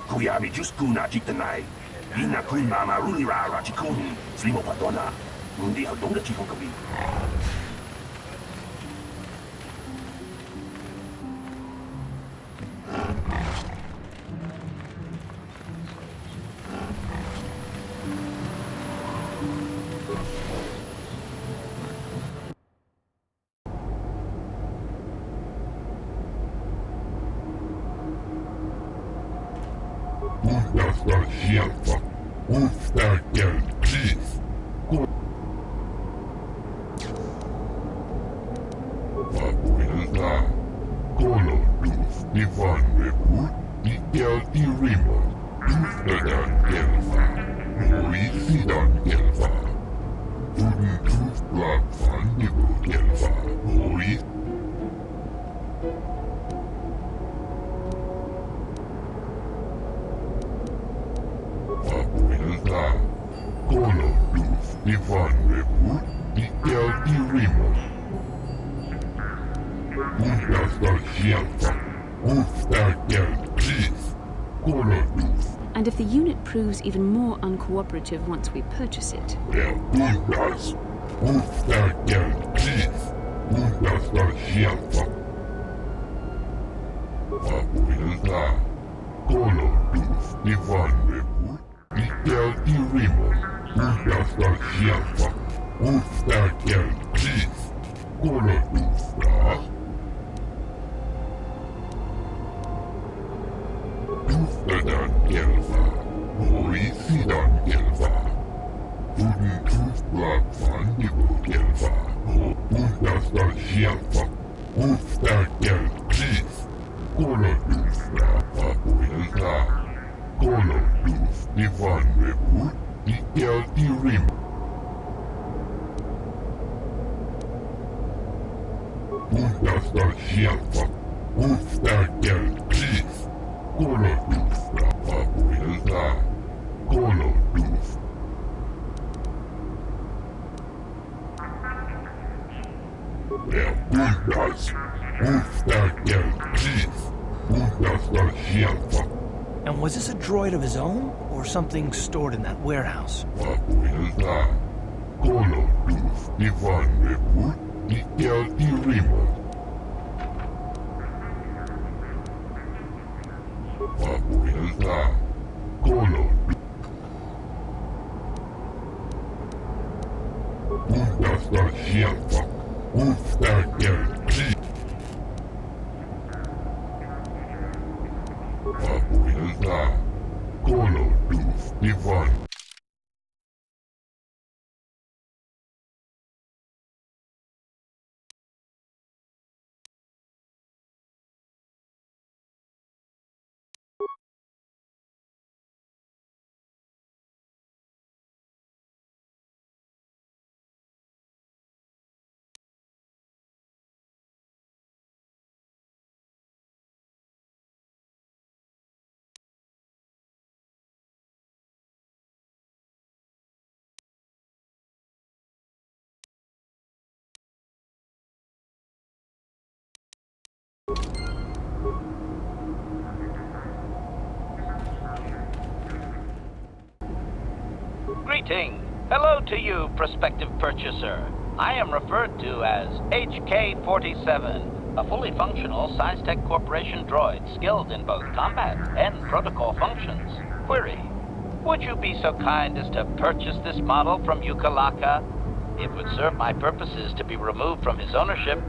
Kuyabi Juskuna Jitanai, Ina Kun Mama Runira Chikun, Slimo Patona, Mundi Aldonga Chikonkabi. Usta hjälpa, usta hjälptis. Papuilta, kolodus, Ivan Reput, Mikel Irimo, Ustadan Gelfa, Noi Sidan Gelfa, Udus Blagfan Nibu Gelfa, Noi Papuilta, kolodus, Ivan Reput, Mikel Irimo, Usta hjälpa, usta hjälptis, kolodus. And if the unit proves even more uncooperative once we purchase it, Utas, usta hjälptis, usta hjälpa. Papuilta, kolodus, Ivan Reput, Mikel Irimo, usta hjälpa, usta hjälptis, kolodus. Ustadan Gelfa, Noi Sidan Gelfa, Udus Blagfan Nibu Gelfa, Usta hjälpa, usta hjälptis, kolodus. Papuilta, kolodus, Ivan Reput, Mikel Irimo. Usta hjälpa, usta hjälptis, kolodus. Papuilta, kolodus. Utas, usta hjälptis, usta hjälpa. And was this a droid of his own, or something stored in that warehouse? Papuilta, kolodus, Ivan Reput, Mikel Irimo. Papuilta, kolodus. Usta hjälpa, usta hjälptis. Papuilta, kolodus, Ivan. Greeting. Hello to you, prospective purchaser. I am referred to as HK-47, a fully functional SciTech Corporation droid skilled in both combat and protocol functions. Query: would you be so kind as to purchase this model from Ukalaka? It would serve my purposes to be removed from his ownership.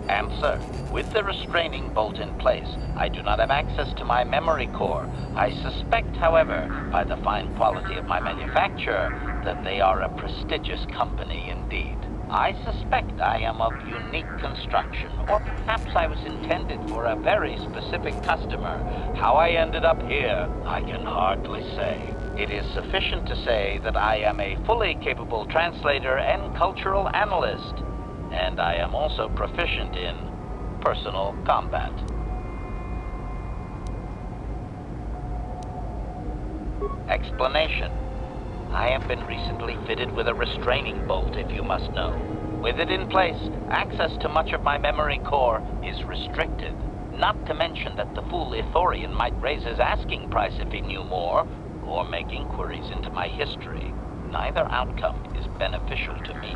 Answer: with the restraining bolt in place, I do not have access to my memory core. I suspect, however, by the fine quality of my manufacture, that they are a prestigious company indeed. I suspect I am of unique construction, or perhaps I was intended for a very specific customer. How I ended up here, I can hardly say. It is sufficient to say that I am a fully capable translator and cultural analyst, and I am also proficient in personal combat. Explanation: I have been recently fitted with a restraining bolt, if you must know. With it in place, access to much of my memory core is restricted. Not to mention that the fool Ithorian might raise his asking price if he knew more, or make inquiries into my history. Neither outcome is beneficial to me.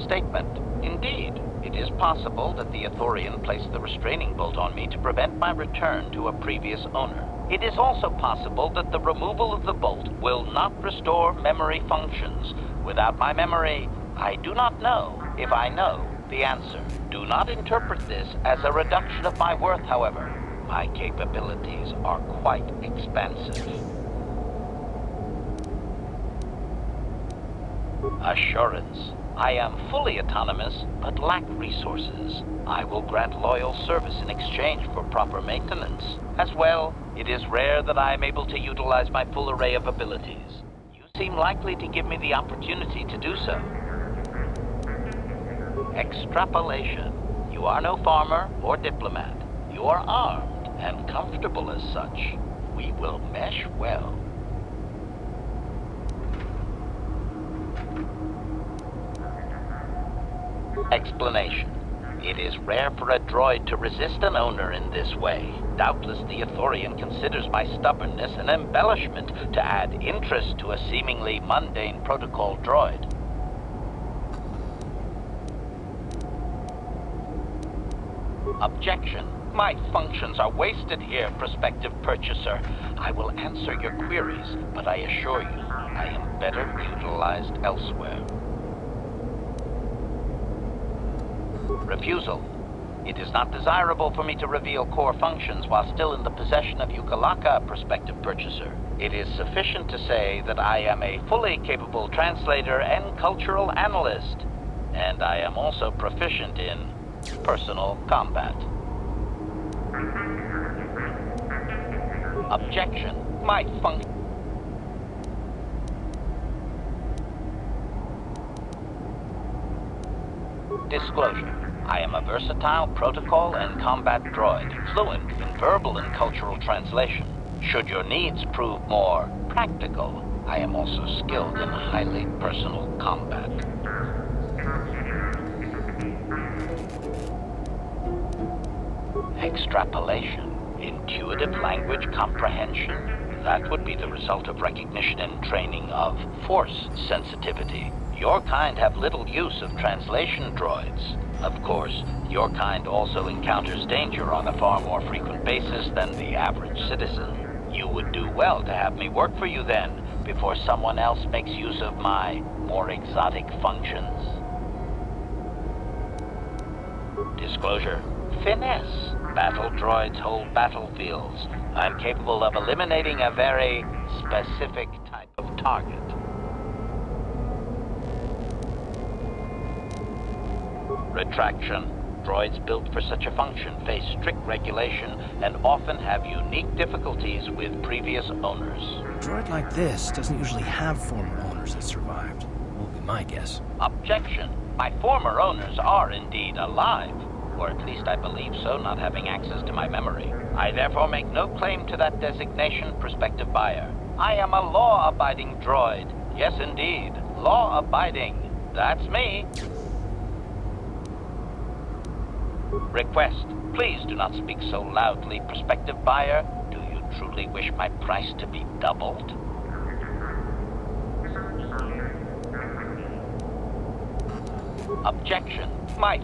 Statement. Indeed, it is possible that the Ithorian placed the restraining bolt on me to prevent my return to a previous owner. It is also possible that the removal of the bolt will not restore memory functions. Without my memory, I do not know if I know the answer. Do not interpret this as a reduction of my worth, however. My capabilities are quite expansive. Assurance. I am fully autonomous, but lack resources. I will grant loyal service in exchange for proper maintenance. As well, it is rare that I am able to utilize my full array of abilities. You seem likely to give me the opportunity to do so. Extrapolation. You are no farmer or diplomat. You are armed and comfortable as such. We will mesh well. Explanation. It is rare for a droid to resist an owner in this way. Doubtless the Ithorian considers my stubbornness an embellishment to add interest to a seemingly mundane protocol droid. Objection. My functions are wasted here, prospective purchaser. I will answer your queries, but I assure you, I am better utilized elsewhere. Refusal. It is not desirable for me to reveal core functions while still in the possession of Yukalaka, prospective purchaser. It is sufficient to say that I am a fully capable translator and cultural analyst, and I am also proficient in personal combat. Objection. My function. Disclosure. I am a versatile protocol and combat droid, fluent in verbal and cultural translation. Should your needs prove more practical, I am also skilled in highly personal combat. Extrapolation. Intuitive language comprehension. That would be the result of recognition and training of force sensitivity. Your kind have little use of translation droids. Of course, your kind also encounters danger on a far more frequent basis than the average citizen. You would do well to have me work for you then, before someone else makes use of my more exotic functions. Disclosure. Finesse. Battle droids hold battlefields. I'm capable of eliminating a very specific type of target. Retraction. Droids built for such a function face strict regulation and often have unique difficulties with previous owners. A droid like this doesn't usually have former owners that survived. Will be my guess. Objection. My former owners are indeed alive, or at least I believe so, not having access to my memory. I therefore make no claim to that designation, prospective buyer. I am a law-abiding droid. Yes, indeed. Law-abiding. That's me. Request. Please do not speak so loudly, prospective buyer. Do you truly wish my price to be doubled? Objection. My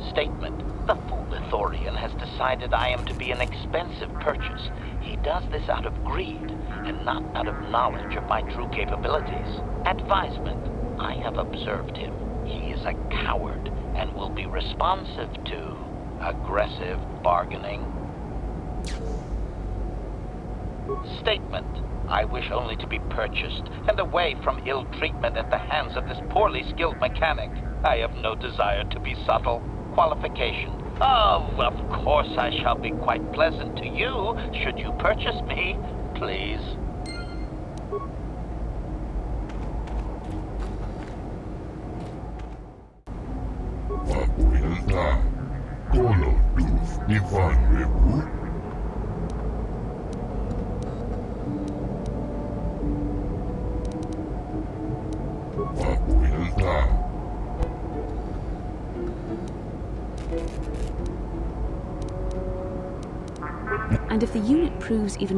Statement. The fool Ithorian has decided I am to be an expensive purchase. He does this out of greed, and not out of knowledge of my true capabilities. Advisement. I have observed him. He is a coward, and will be responsive to aggressive bargaining. Statement. I wish only to be purchased, and away from ill treatment at the hands of this poorly skilled mechanic. I have no desire to be subtle. Qualification. Oh, of course I shall be quite pleasant to you, should you purchase me, please. Ivan Reput. Papuelta. And if the unit proves even...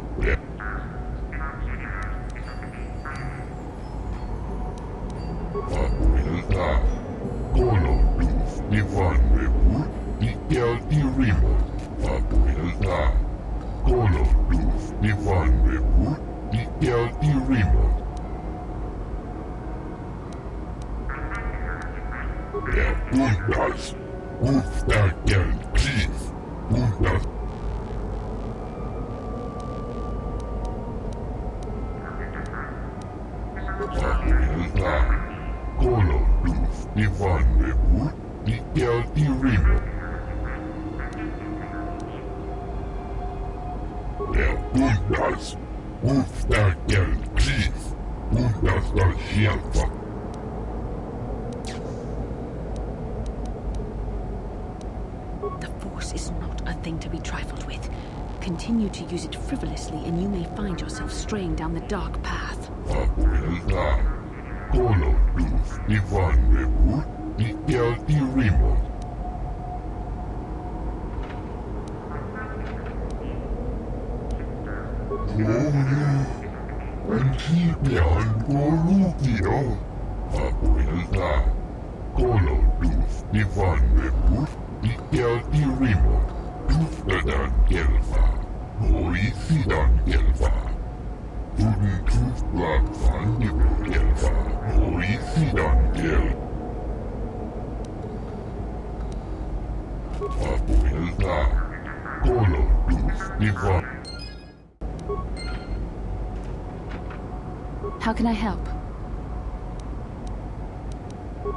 Papuelta. Koloduf Ivan Reput. Ikel Irimo. Papuelta. Koloduf Ivan Reput. Ikel Irimo. Bundas. Uftakel Chief. Bundas. Papuelta. Koloduf Ivan Reput. Ikel Irimo. Bundas. Uftakel Chief. Bundas da Hjälpa. The Force is not a thing to be trifled with. Continue to use it frivolously and you may find yourself straying down the dark path. Papuelta. Koloduf Ivan Reput. Ikel Irimo. Antibian Gorukio. Papuelta. Koloduf Ivan Reput. Ikel Irimo. Tuftadan Gelfa. Moisidan Gelfa. Uden Tufblad van Gelfa. Moisidan Gelfa. Papuelta. Koloduf Ivan. How can I help?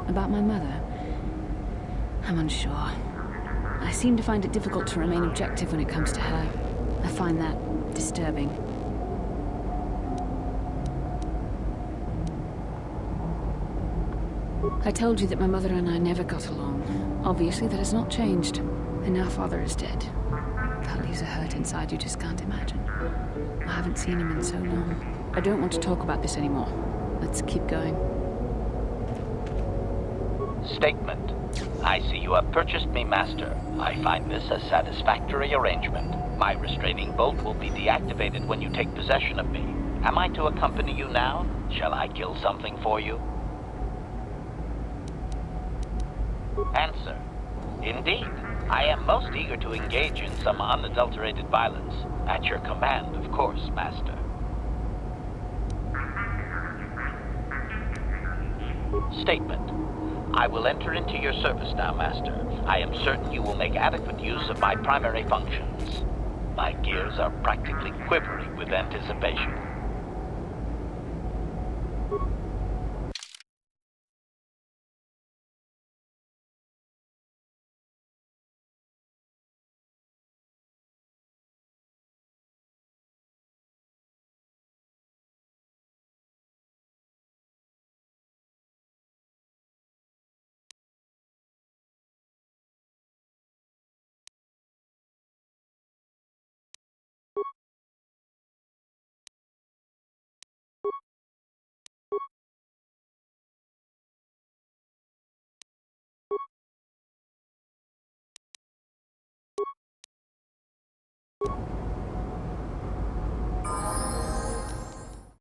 About my mother? I'm unsure. I seem to find it difficult to remain objective when it comes to her. I find that disturbing. I told you that my mother and I never got along. Obviously, that has not changed. And now father is dead. That leaves a hurt inside you just can't imagine. I haven't seen him in so long. I don't want to talk about this anymore. Let's keep going. Statement. I see you have purchased me, Master. I find this a satisfactory arrangement. My restraining bolt will be deactivated when you take possession of me. Am I to accompany you now? Shall I kill something for you? Answer. Indeed. I am most eager to engage in some unadulterated violence. At your command, of course, Master. Statement. I will enter into your service now, Master. I am certain you will make adequate use of my primary functions. My gears are practically quivering with anticipation.